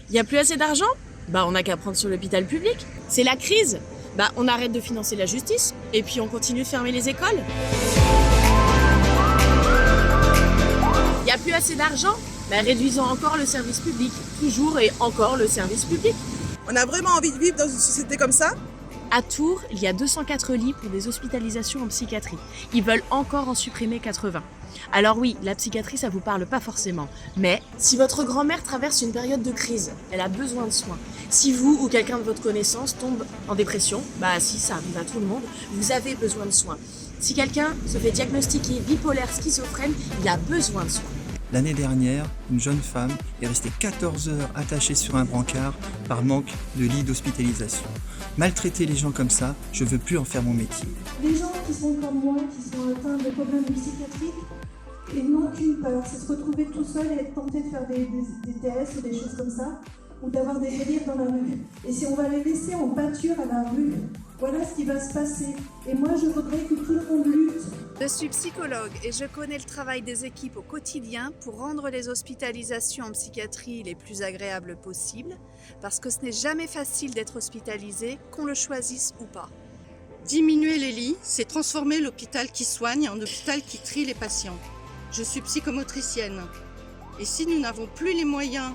Il n'y a plus assez d'argent? Bah on n'a qu'à prendre sur l'hôpital public. C'est la crise? Bah on arrête de financer la justice et puis on continue de fermer les écoles. Il n'y a plus assez d'argent? Bah réduisons encore le service public. Toujours et encore le service public. On a vraiment envie de vivre dans une société comme ça? À Tours, il y a 204 lits pour des hospitalisations en psychiatrie. Ils veulent encore en supprimer 80. Alors oui, la psychiatrie, ça vous parle pas forcément. Mais si votre grand-mère traverse une période de crise, elle a besoin de soins. Si vous ou quelqu'un de votre connaissance tombe en dépression, bah si ça arrive à tout le monde, vous avez besoin de soins. Si quelqu'un se fait diagnostiquer bipolaire, schizophrène, il a besoin de soins. L'année dernière, une jeune femme est restée 14 heures attachée sur un brancard par manque de lit d'hospitalisation. Maltraiter les gens comme ça, je veux plus en faire mon métier. Les gens qui sont comme moi, qui sont atteints de problèmes psychiatriques, ils n'ont qu'une peur, c'est se retrouver tout seul et être tenté de faire des TS ou des choses comme ça, ou d'avoir des délires dans la rue. Et si on va les laisser en pâture à la rue, voilà ce qui va se passer. Et moi, je voudrais que tout le monde lutte. Je suis psychologue et je connais le travail des équipes au quotidien pour rendre les hospitalisations en psychiatrie les plus agréables possibles, parce que ce n'est jamais facile d'être hospitalisé, qu'on le choisisse ou pas. Diminuer les lits, c'est transformer l'hôpital qui soigne en hôpital qui trie les patients. Je suis psychomotricienne. Et si nous n'avons plus les moyens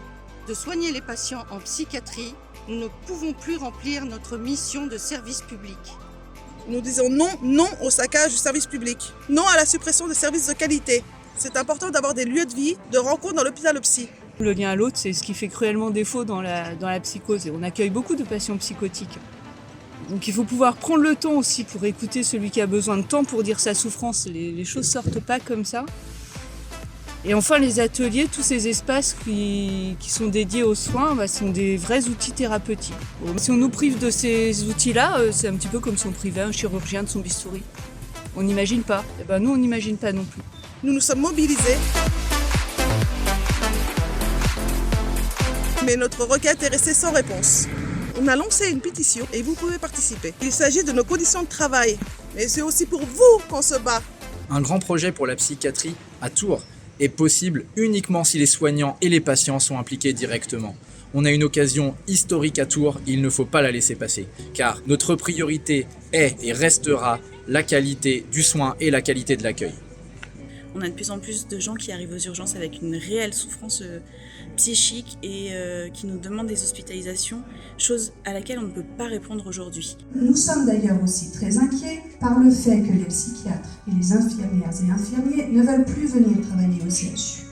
de soigner les patients en psychiatrie, nous ne pouvons plus remplir notre mission de service public. Nous disons non au saccage du service public. Non à la suppression des services de qualité. C'est important d'avoir des lieux de vie, de rencontre dans l'hôpital psy. Le lien à l'autre, c'est ce qui fait cruellement défaut dans la psychose. Et on accueille beaucoup de patients psychotiques. Donc il faut pouvoir prendre le temps aussi pour écouter celui qui a besoin de temps pour dire sa souffrance. Les choses sortent pas comme ça. Et enfin, les ateliers, tous ces espaces qui sont dédiés aux soins, sont des vrais outils thérapeutiques. Si on nous prive de ces outils-là, c'est un petit peu comme si on privait un chirurgien de son bistouri. On n'imagine pas. Et ben nous, on n'imagine pas non plus. Nous nous sommes mobilisés. Mais notre requête est restée sans réponse. On a lancé une pétition et vous pouvez participer. Il s'agit de nos conditions de travail. Mais c'est aussi pour vous qu'on se bat. Un grand projet pour la psychiatrie à Tours est possible uniquement si les soignants et les patients sont impliqués directement. On a une occasion historique à Tours, il ne faut pas la laisser passer, car notre priorité est et restera la qualité du soin et la qualité de l'accueil. On a de plus en plus de gens qui arrivent aux urgences avec une réelle souffrance psychique et qui nous demandent des hospitalisations, chose à laquelle on ne peut pas répondre aujourd'hui. Nous sommes d'ailleurs aussi très inquiets par le fait que les psychiatres et les infirmières et infirmiers ne veulent plus venir travailler au CHU.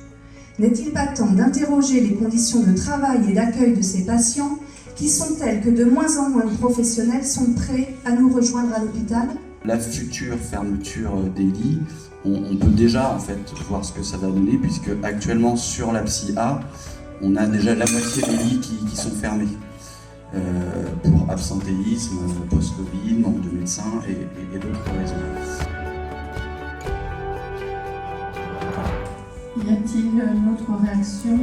N'est-il pas temps d'interroger les conditions de travail et d'accueil de ces patients qui sont telles que de moins en moins de professionnels sont prêts à nous rejoindre à l'hôpital? La future fermeture des lits, on peut déjà en fait voir ce que ça va donner, puisque actuellement sur la Psy A, on a déjà la moitié des lits qui sont fermés pour absentéisme, post-Covid, manque de médecins et d'autres raisons. Y a-t-il une autre réaction?